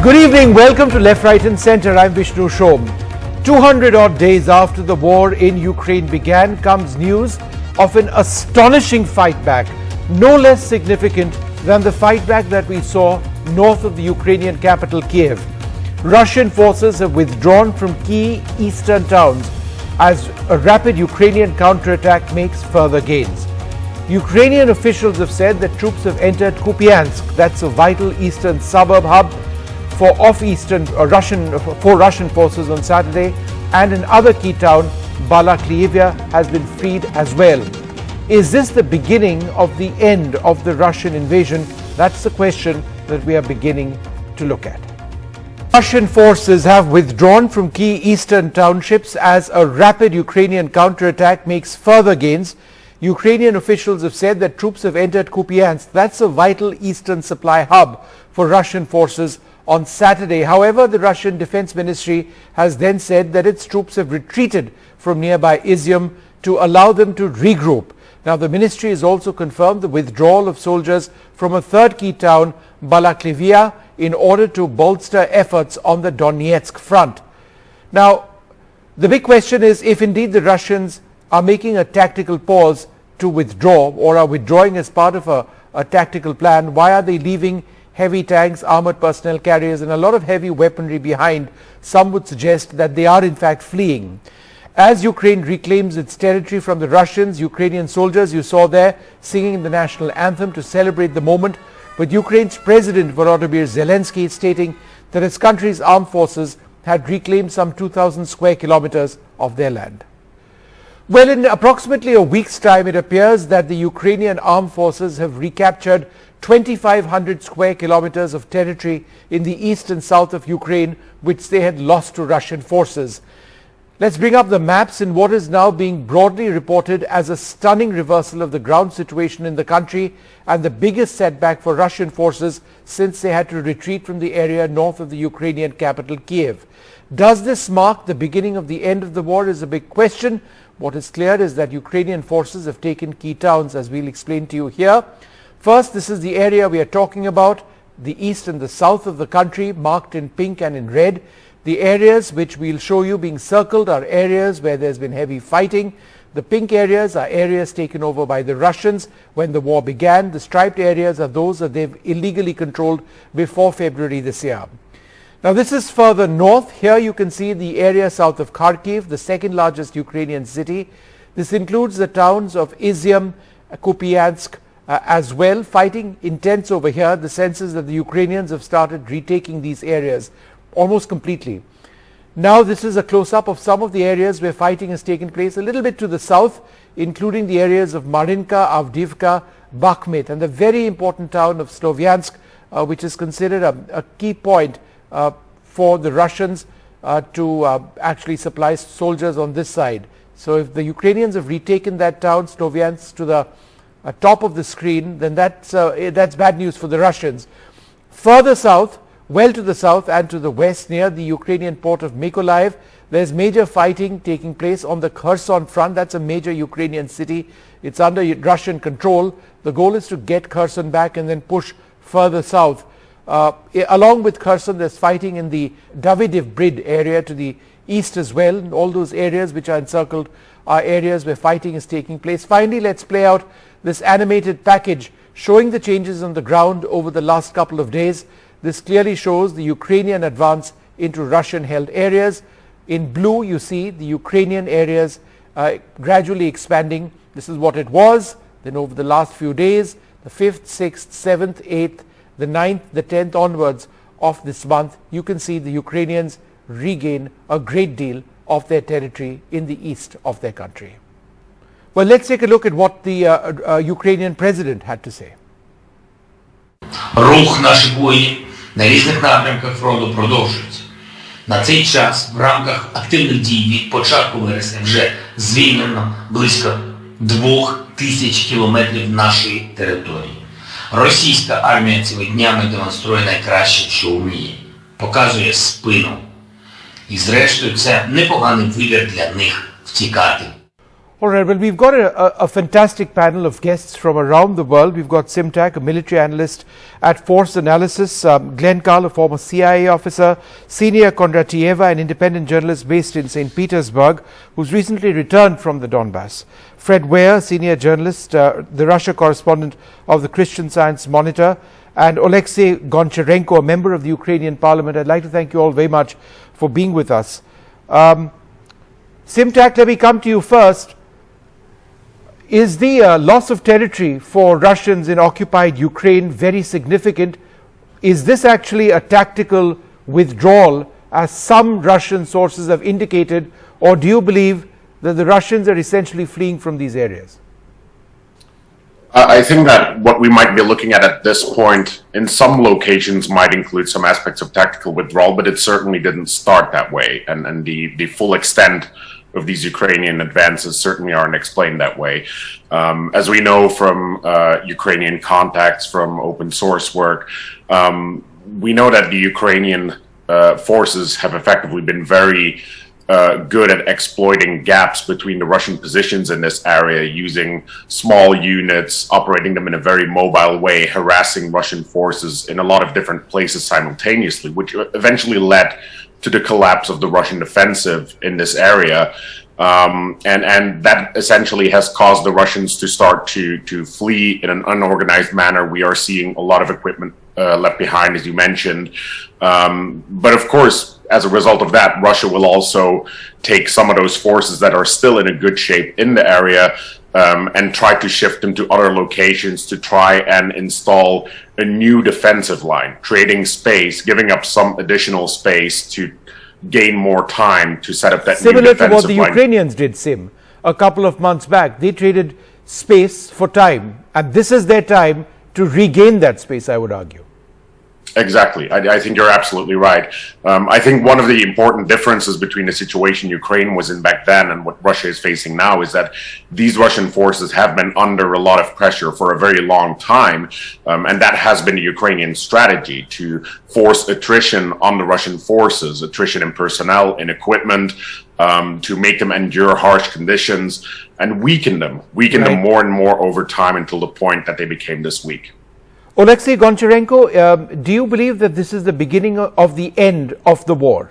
Good evening, welcome to Left, Right and Centre. I'm Vishnu Shom. 200 odd days after the war in Ukraine began comes news of an astonishing fight back, no less significant than the fight back that we saw north of the Ukrainian capital Kyiv. Russian forces have withdrawn from key eastern towns as a rapid Ukrainian counterattack makes further gains. Ukrainian officials have said that troops have entered Kupiansk, that's a vital eastern suburb hub for Russian forces on Saturday, and another key town, Bala-Klyia, has been freed as well. Is this the beginning of the end of the Russian invasion? That's the question that we are beginning to look at. Russian forces have withdrawn from key eastern townships as a rapid Ukrainian counterattack makes further gains. Ukrainian officials have said that troops have entered Kupiansk, that's a vital eastern supply hub for Russian forces, on Saturday. However, the Russian Defense Ministry has then said that its troops have retreated from nearby Izium to allow them to regroup. Now, the ministry has also confirmed the withdrawal of soldiers from a third key town, Bala-Klyia, in order to bolster efforts on the Donetsk front. Now, the big question is if indeed the Russians are making a tactical pause to withdraw or are withdrawing as part of a tactical plan, why are they leaving heavy tanks, armored personnel carriers and a lot of heavy weaponry behind? Some would suggest that they are in fact fleeing. As Ukraine reclaims its territory from the Russians, Ukrainian soldiers you saw there singing the national anthem to celebrate the moment, with Ukraine's President Volodymyr Zelensky stating that his country's armed forces had reclaimed some 2,000 square kilometers of their land. Well, in approximately a week's time, it appears that the Ukrainian armed forces have recaptured 2,500 square kilometers of territory in the east and south of Ukraine, which they had lost to Russian forces. Let's bring up the maps in what is now being broadly reported as a stunning reversal of the ground situation in the country and the biggest setback for Russian forces since they had to retreat from the area north of the Ukrainian capital Kyiv. Does this mark the beginning of the end of the war is a big question. What is clear is that Ukrainian forces have taken key towns, as we'll explain to you here. First, this is the area we are talking about, the east and the south of the country, marked in pink and in red. The areas which we'll show you being circled are areas where there's been heavy fighting. The pink areas are areas taken over by the Russians when the war began. The striped areas are those that they've illegally controlled before February this year. Now, this is further north. Here you can see the area south of Kharkiv, the second largest Ukrainian city. This includes the towns of Izium, Kupiansk, as well. Fighting intense over here. The sense is that the Ukrainians have started retaking these areas almost completely. Now, this is a close-up of some of the areas where fighting has taken place a little bit to the south, including the areas of Marinka, Avdiivka, Bakhmut, and the very important town of Sloviansk, which is considered a key point for the Russians to actually supply soldiers on this side. So if the Ukrainians have retaken that town, Sloviansk, to the top of the screen, then that's bad news for the Russians. Further south, well to the south and to the west, near the Ukrainian port of Mykolaiv, there's major fighting taking place on the Kherson front. That's a major Ukrainian city. It's under Russian control. The goal is to get Kherson back and then push further south. Along with Kherson, there's fighting in the Davydiv Brid area to the east as well. And all those areas which are encircled are areas where fighting is taking place. Finally, let's play out this animated package showing the changes on the ground over the last couple of days. This clearly shows the Ukrainian advance into Russian-held areas. In blue, you see the Ukrainian areas gradually expanding. This is what it was. Then over the last few days, the 5th, 6th, 7th, 8th, the 9th, the 10th onwards of this month, you can see the Ukrainians regain a great deal of their territory in the east of their country. Well, let's take a look at what the Ukrainian president had to say. Рух наших воїнів на різних напрямках фронту продовжується. На цей час в рамках активних дій від початку вересня вже звільнено близько 2000 кілометрів нашої території. Російська армія цими днями демонструє найкраще, що вміє. Показує спину. І зрештою це непоганий вибір для них втікати. All right, well, we've got a fantastic panel of guests from around the world. We've got Simtak, a military analyst at Force Analysis, Glenn Carl, a former CIA officer, Ksenia Kondratieva, an independent journalist based in St. Petersburg, who's recently returned from the Donbass, Fred Weir, senior journalist, the Russia correspondent of the Christian Science Monitor, and Oleksiy Goncharenko, a member of the Ukrainian parliament. I'd like to thank you all very much for being with us. Simtak, let me come to you first. Is the loss of territory for Russians in occupied Ukraine very significant? Is this actually a tactical withdrawal, as some Russian sources have indicated, or do you believe that the Russians are essentially fleeing from these areas? I think that what we might be looking at this point in some locations might include some aspects of tactical withdrawal, but it certainly didn't start that way, and the full extent of these Ukrainian advances certainly aren't explained that way. As we know from Ukrainian contacts, from open source work, we know that the Ukrainian forces have effectively been very good at exploiting gaps between the Russian positions in this area, using small units, operating them in a very mobile way, harassing Russian forces in a lot of different places simultaneously, which eventually led to the collapse of the Russian offensive in this area. And that essentially has caused the Russians to start to flee in an unorganized manner. We are seeing a lot of equipment left behind, as you mentioned. But of course, as a result of that, Russia will also take some of those forces that are still in a good shape in the area and try to shift them to other locations to try and install a new defensive line, creating space, giving up some additional space to gain more time to set up that new defensive line. Similar to what the Ukrainians did, Sim, a couple of months back. They traded space for time, and this is their time to regain that space, I would argue. Exactly. I think you're absolutely right. I think one of the important differences between the situation Ukraine was in back then and what Russia is facing now is that these Russian forces have been under a lot of pressure for a very long time. And that has been the Ukrainian strategy, to force attrition on the Russian forces, attrition in personnel, in equipment, to make them endure harsh conditions and weaken them more and more over time until the point that they became this weak. Oleksiy Goncharenko, do you believe that this is the beginning of the end of the war?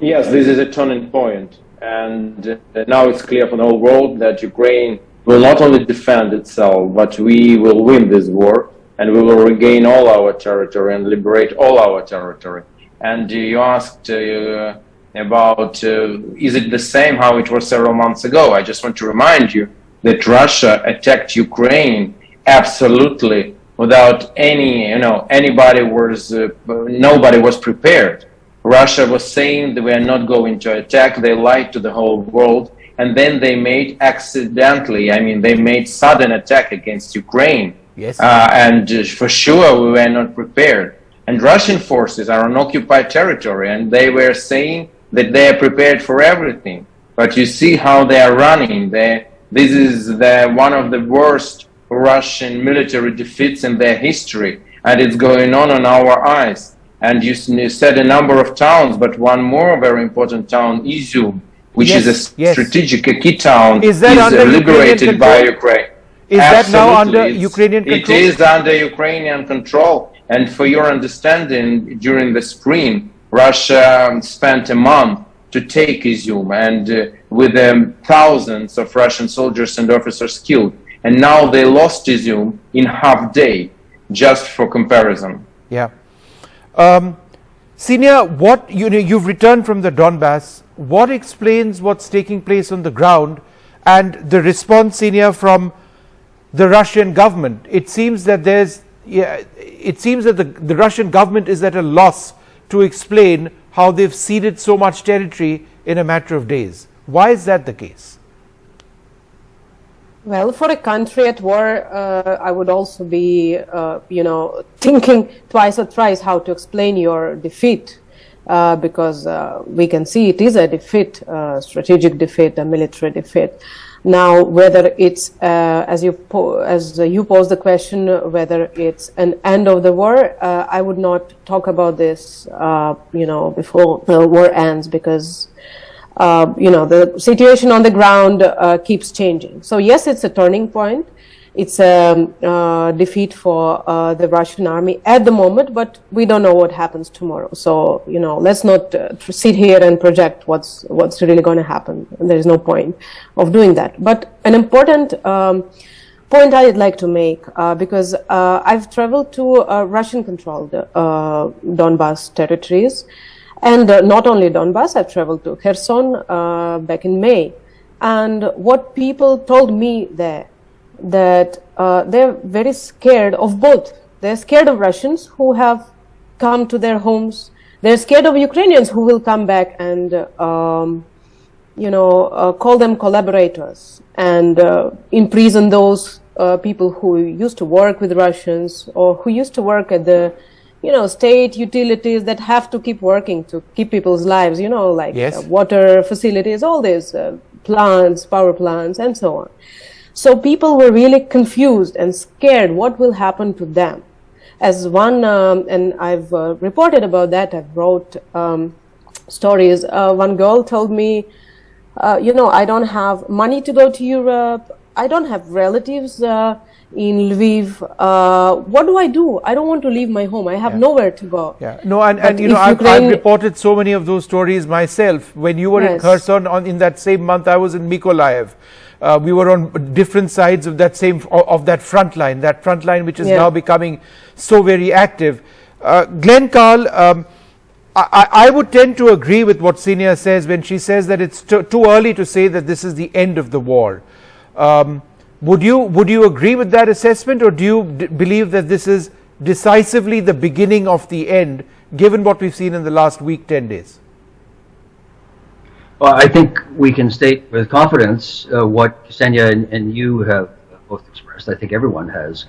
Yes, this is a turning point, and now it's clear for the whole world that Ukraine will not only defend itself, but we will win this war, and we will regain all our territory and liberate all our territory. And you asked about, is it the same how it was several months ago? I just want to remind you that Russia attacked Ukraine absolutely without any, nobody was prepared. Russia was saying that we are not going to attack. They lied to the whole world, and then they made they made sudden attack against Ukraine. Yes. And for sure we were not prepared. And Russian forces are on occupied territory, and they were saying that they are prepared for everything. But you see how they are running. This is one of the worst Russian military defeats in their history, and it's going on our eyes. And you said a number of towns, but one more very important town, Izium, which is a strategic key town, is liberated by Ukraine. Is that now under Ukrainian control? It is under Ukrainian control. And for your understanding, during the spring, Russia spent a month to take Izium, and with thousands of Russian soldiers and officers killed. And now they lost Izium in half day, just for comparison. Yeah. Ksenia, you've returned from the Donbass. What explains what's taking place on the ground and the response, Ksenia, from the Russian government? It seems that the Russian government is at a loss to explain how they've ceded so much territory in a matter of days. Why is that the case? Well, for a country at war, I would also be, thinking twice or thrice how to explain your defeat, because we can see it is a defeat, strategic defeat, a military defeat. Now, whether it's, as you pose the question, whether it's an end of the war, I would not talk about this, before the war ends, because the situation on the ground keeps changing. So yes, it's a turning point. It's a defeat for the Russian army at the moment, but we don't know what happens tomorrow. So, let's not sit here and project what's really going to happen. There's no point of doing that. But an important point I'd like to make, because I've traveled to Russian-controlled Donbas territories, and not only Donbas, I've traveled to Kherson back in May. And what people told me there, that they're very scared of both. They're scared of Russians who have come to their homes. They're scared of Ukrainians who will come back and, call them collaborators and imprison those people who used to work with Russians or who used to work at the, state utilities that have to keep working to keep people's lives, like yes. Water facilities, all these plants, power plants, and so on. So people were really confused and scared what will happen to them. As one, and I've reported about that, I've wrote stories. One girl told me, I don't have money to go to Europe. I don't have relatives in Lviv. What do? I don't want to leave my home. I have nowhere to go. Yeah. No, and I've reported so many of those stories myself. When you were in Kherson, in that same month, I was in Mykolaiv. We were on different sides of that front line, which is now becoming so very active. Glenn Carl, I would tend to agree with what Ksenia says when she says that it's too early to say that this is the end of the war. Would you agree with that assessment, or do you believe that this is decisively the beginning of the end, given what we've seen in the last week, 10 days? Well, I think we can state with confidence what Ksenia and you have both expressed. I think everyone has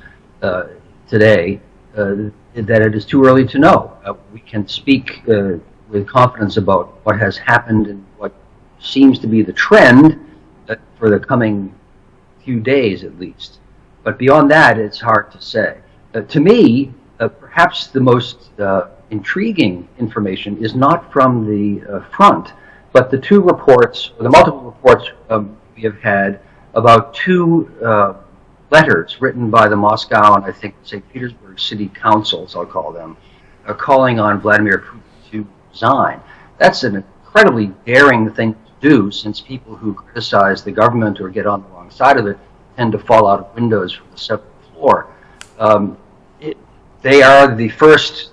today, that it is too early to know. We can speak with confidence about what has happened and what seems to be the trend for the coming few days at least. But beyond that, it's hard to say. To me, perhaps the most intriguing information is not from the front, but the two reports, or the multiple reports we have had about two letters written by the Moscow and I think St. Petersburg city councils, I'll call them, calling on Vladimir Putin to resign. That's an incredibly daring thing to do, since people who criticize the government or get on the wrong side of it tend to fall out of windows from the seventh floor. They are the first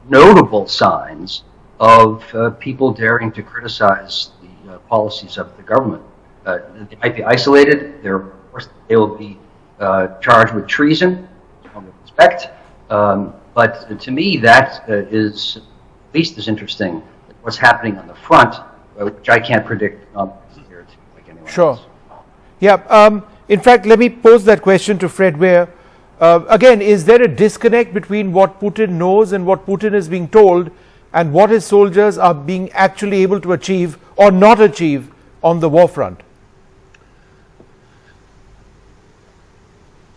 notable signs of people daring to criticize the policies of the government. They might be isolated. They will be charged with treason, I would expect. But to me, that is at least as interesting as what's happening on the front, which I can't predict like anyone else. Yeah. In fact, let me pose that question to Fred Weir. Again, is there a disconnect between what Putin knows and what Putin is being told, and what his soldiers are being actually able to achieve or not achieve on the war front?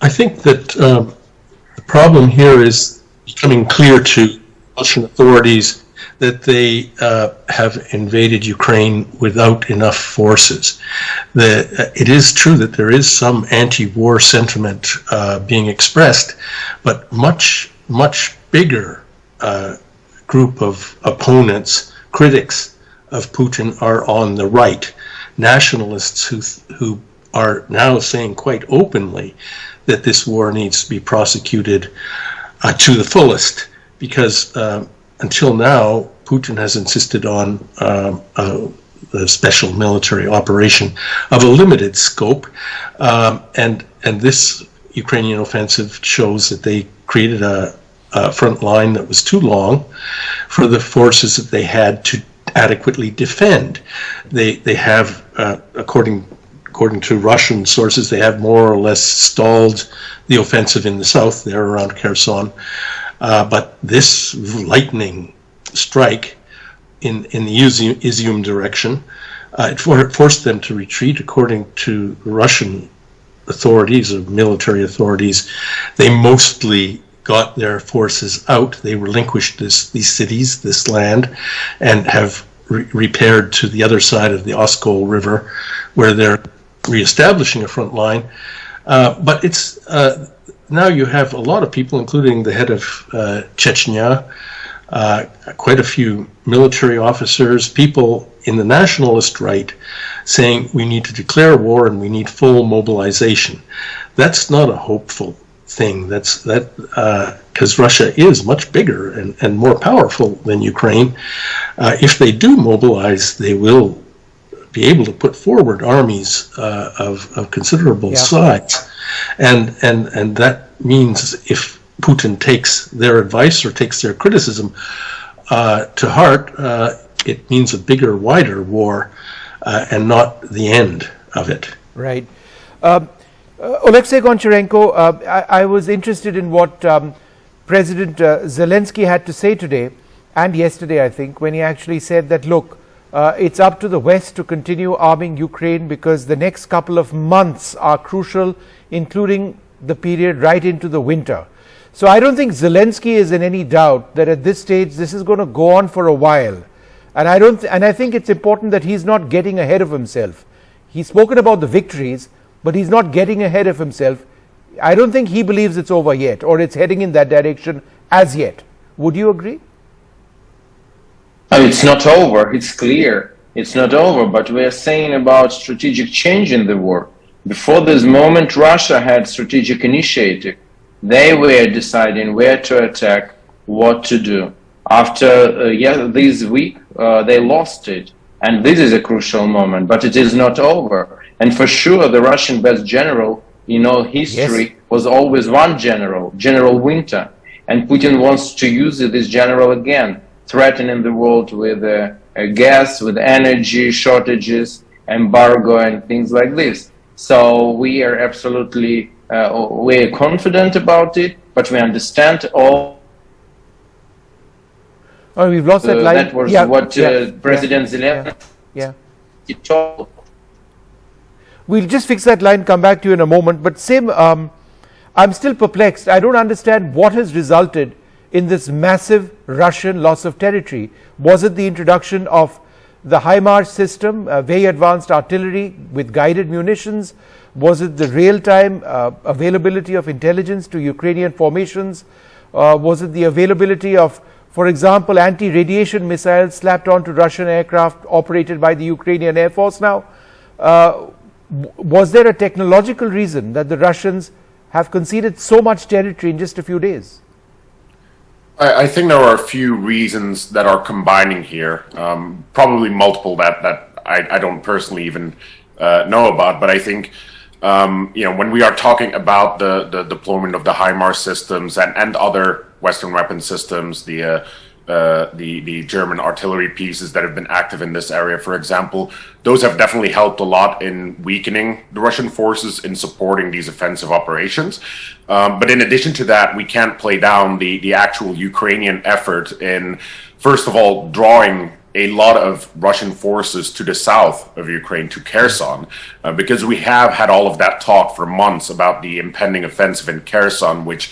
I think that the problem here is becoming clear to Russian authorities that they have invaded Ukraine without enough forces. It is true that there is some anti-war sentiment being expressed, but much bigger group of opponents, critics of Putin, are on the right. Nationalists who are now saying quite openly that this war needs to be prosecuted to the fullest, because until now, Putin has insisted on a special military operation of a limited scope, and this Ukrainian offensive shows that they created a front line that was too long for the forces that they had to adequately defend. They have, according to Russian sources, they have more or less stalled the offensive in the south, there around Kherson. But this lightning strike in the Izium direction, it forced them to retreat. According to Russian authorities, or military authorities, they mostly got their forces out. They relinquished these cities, this land, and have repaired to the other side of the Oskol River, where they're reestablishing a front line. But it's now you have a lot of people, including the head of Chechnya, quite a few military officers, people in the nationalist right, saying we need to declare war and we need full mobilization. That's not a hopeful thing. Because Russia is much bigger and more powerful than Ukraine. If they do mobilize, they will be able to put forward armies of considerable size, and that means if Putin takes their advice or takes their criticism to heart, it means a bigger, wider war, and not the end of it. Right. Alexei Goncharenko, I was interested in what President Zelensky had to say today and yesterday, I think, when he actually said that, look, it's up to the West to continue arming Ukraine because the next couple of months are crucial, including the period right into the winter. So I don't think Zelensky is in any doubt that at this stage this is going to go on for a while. And I think it's important that he's not getting ahead of himself. He's spoken about the victories, but he's not getting ahead of himself. I don't think he believes it's over yet, or it's heading in that direction as yet. Would you agree? It's not over. It's clear. It's not over, but we are saying about strategic change in the war. Before this moment, Russia had strategic initiative. They were deciding where to attack, what to do. After this week, they lost it. And this is a crucial moment, but it is not over. And for sure, the Russian best general in all history was always one general, General Winter. And Putin wants to use this general again, threatening the world with gas, with energy shortages, embargo, and things like this. So we are absolutely we're confident about it, but we understand all. Oh, we've lost that line. That was what President Zelensky told. We'll just fix that line, come back to you in a moment. But same, I'm still perplexed. I don't understand what has resulted in this massive Russian loss of territory. Was it the introduction of the HIMARS system, very advanced artillery with guided munitions? Was it the real-time availability of intelligence to Ukrainian formations? Was it the availability of, for example, anti-radiation missiles slapped onto Russian aircraft operated by the Ukrainian Air Force now? Was there a technological reason that the Russians have conceded so much territory in just a few days? I think there are a few reasons that are combining here, probably multiple that I don't personally even know about, but I think when we are talking about the deployment of the HIMARS systems and other Western weapon systems, the German artillery pieces that have been active in this area, for example, those have definitely helped a lot in weakening the Russian forces in supporting these offensive operations. But in addition to that, we can't play down the actual Ukrainian effort in, first of all, drawing a lot of Russian forces to the south of Ukraine, to Kherson, because we have had all of that talk for months about the impending offensive in Kherson, which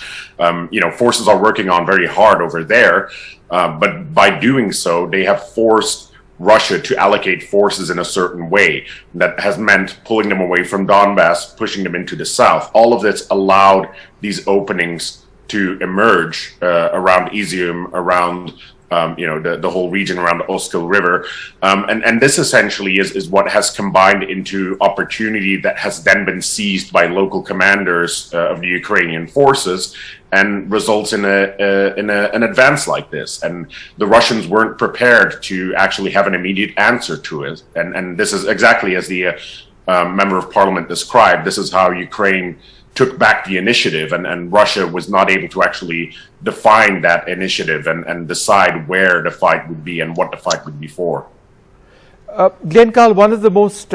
forces are working on very hard over there. But by doing so, they have forced Russia to allocate forces in a certain way that has meant pulling them away from Donbass, pushing them into the south. All of this allowed these openings to emerge around Izium, around the whole region around the Oskol River. And this essentially is what has combined into opportunity that has then been seized by local commanders of the Ukrainian forces and results in an advance like this. And the Russians weren't prepared to actually have an immediate answer to it. And this is exactly as the member of parliament described. This is how Ukraine took back the initiative, and Russia was not able to actually define that initiative and decide where the fight would be and what the fight would be for. Glenn Carl, one of the most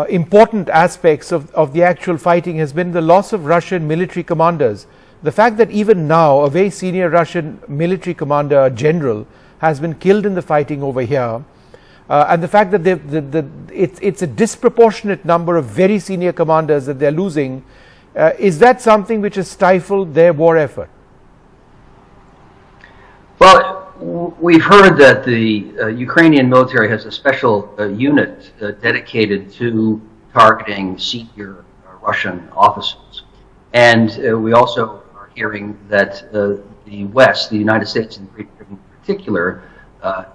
important aspects of the actual fighting has been the loss of Russian military commanders. The fact that even now a very senior Russian military commander, a general, has been killed in the fighting over here, and the fact that it's a disproportionate number of very senior commanders that they're losing, is that something which has stifled their war effort? Well, we've heard that the Ukrainian military has a special unit dedicated to targeting senior Russian officers. And we also are hearing that the West, the United States and Great Britain in particular,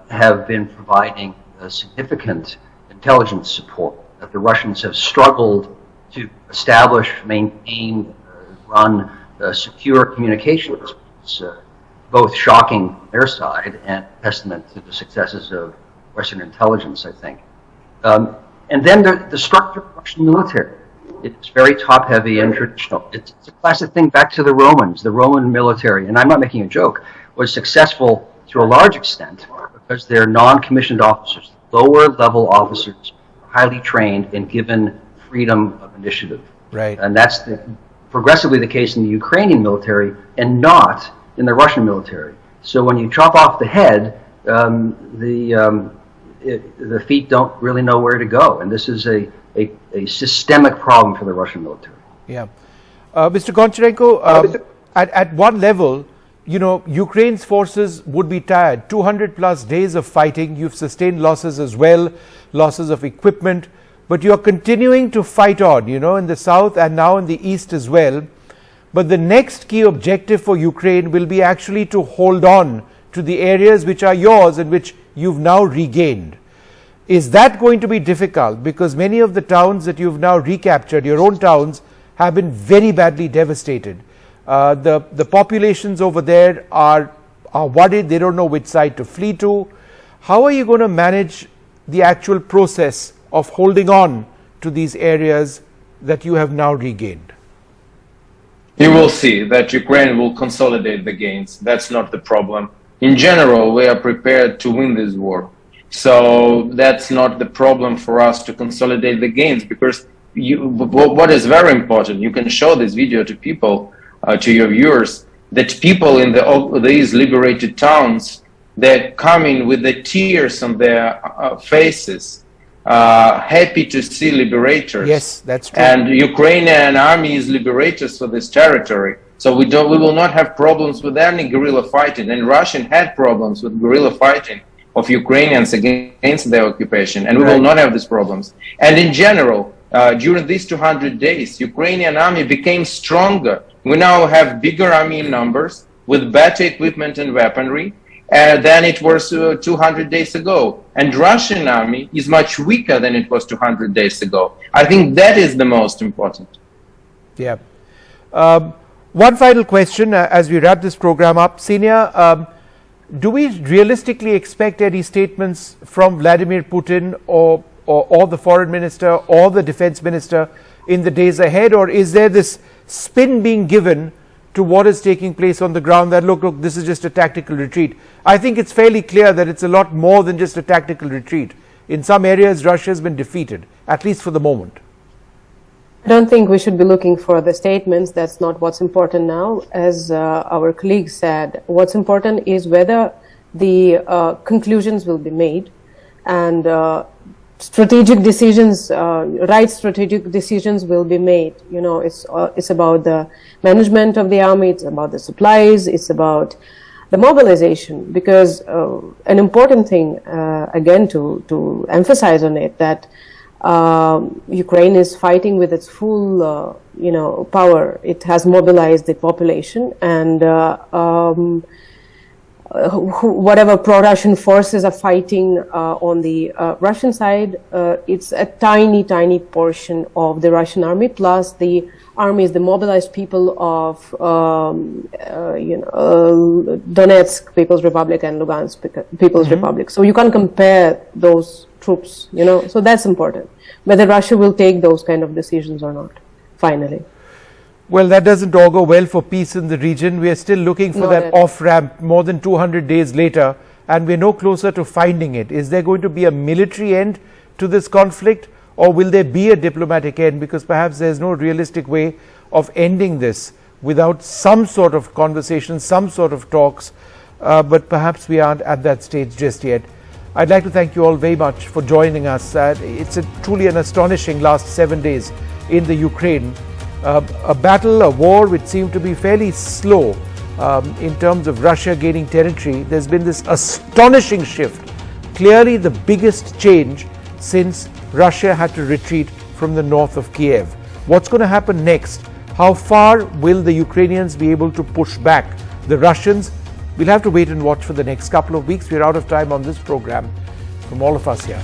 have been providing significant intelligence support, that the Russians have struggled to establish, maintain, run secure communications. It's both shocking on their side and testament to the successes of Western intelligence, I think. And then the structure of the Russian military. It's very top-heavy and traditional. It's a classic thing back to the Romans. The Roman military, and I'm not making a joke, was successful to a large extent because they're non-commissioned officers, lower-level officers, highly trained and given freedom of initiative. Right. And that's progressively the case in the Ukrainian military and not in the Russian military. So when you chop off the head, the feet don't really know where to go. And this is a systemic problem for the Russian military. Yeah. Mr. Goncharenko, at one level, you know, Ukraine's forces would be tired. 200 plus days of fighting. You've sustained losses as well, losses of equipment, but you're continuing to fight on, you know, in the south and now in the east as well. But the next key objective for Ukraine will be actually to hold on to the areas which are yours and which you've now regained. Is that going to be difficult? Because many of the towns that you've now recaptured, your own towns, have been very badly devastated. The populations over there are worried. They don't know which side to flee to. How are you going to manage the actual process of holding on to these areas that you have now regained? You will see that Ukraine will consolidate the gains. That's not the problem. In general, we are prepared to win this war. So that's not the problem for us to consolidate the gains, because what is very important, you can show this video to people, to your viewers, that people in these liberated towns, they're coming with the tears on their faces, happy to see liberators. Yes, that's true. And Ukrainian army is liberators for this territory. So we will not have problems with any guerrilla fighting. And Russian had problems with guerrilla fighting of Ukrainians against their occupation, and we will not have these problems. And in general, during these 200 days, Ukrainian army became stronger. We now have bigger army in numbers with better equipment and weaponry than it was 200 days ago. And Russian army is much weaker than it was 200 days ago. I think that is the most important. Yeah. One final question as we wrap this program up. Senior, do we realistically expect any statements from Vladimir Putin or the foreign minister or the defense minister in the days ahead? Or is there this spin being given to what is taking place on the ground that, look, this is just a tactical retreat? I think it's fairly clear that it's a lot more than just a tactical retreat. In some areas, Russia has been defeated, at least for the moment. I don't think we should be looking for the statements. That's not what's important now. As our colleague said, what's important is whether the conclusions will be made and strategic decisions, right strategic decisions will be made. You know, it's about the management of the army, it's about the supplies, it's about the mobilization. Because an important thing, again, to emphasize on it, that Ukraine is fighting with its full, power. It has mobilized the population, and whatever pro-Russian forces are fighting on the Russian side, it's a tiny, tiny portion of the Russian army. Plus, the army is the mobilized people of, Donetsk People's Republic and Lugansk People's Republic. So you can't compare those troops, so that's important, whether Russia will take those kind of decisions or not, finally. Well, that doesn't augur well for peace in the region. We are still looking for that off-ramp more than 200 days later, and we're no closer to finding it. Is there going to be a military end to this conflict, or will there be a diplomatic end? Because perhaps there's no realistic way of ending this without some sort of conversation, some sort of talks, but perhaps we aren't at that stage just yet. I'd like to thank you all very much for joining us. It's truly an astonishing last 7 days in the Ukraine. A battle, a war which seemed to be fairly slow in terms of Russia gaining territory, there's been this astonishing shift. Clearly the biggest change since Russia had to retreat from the north of Kyiv. What's going to happen next? How far will the Ukrainians be able to push back the Russians? We'll have to wait and watch for the next couple of weeks. We're out of time on this program. From all of us here,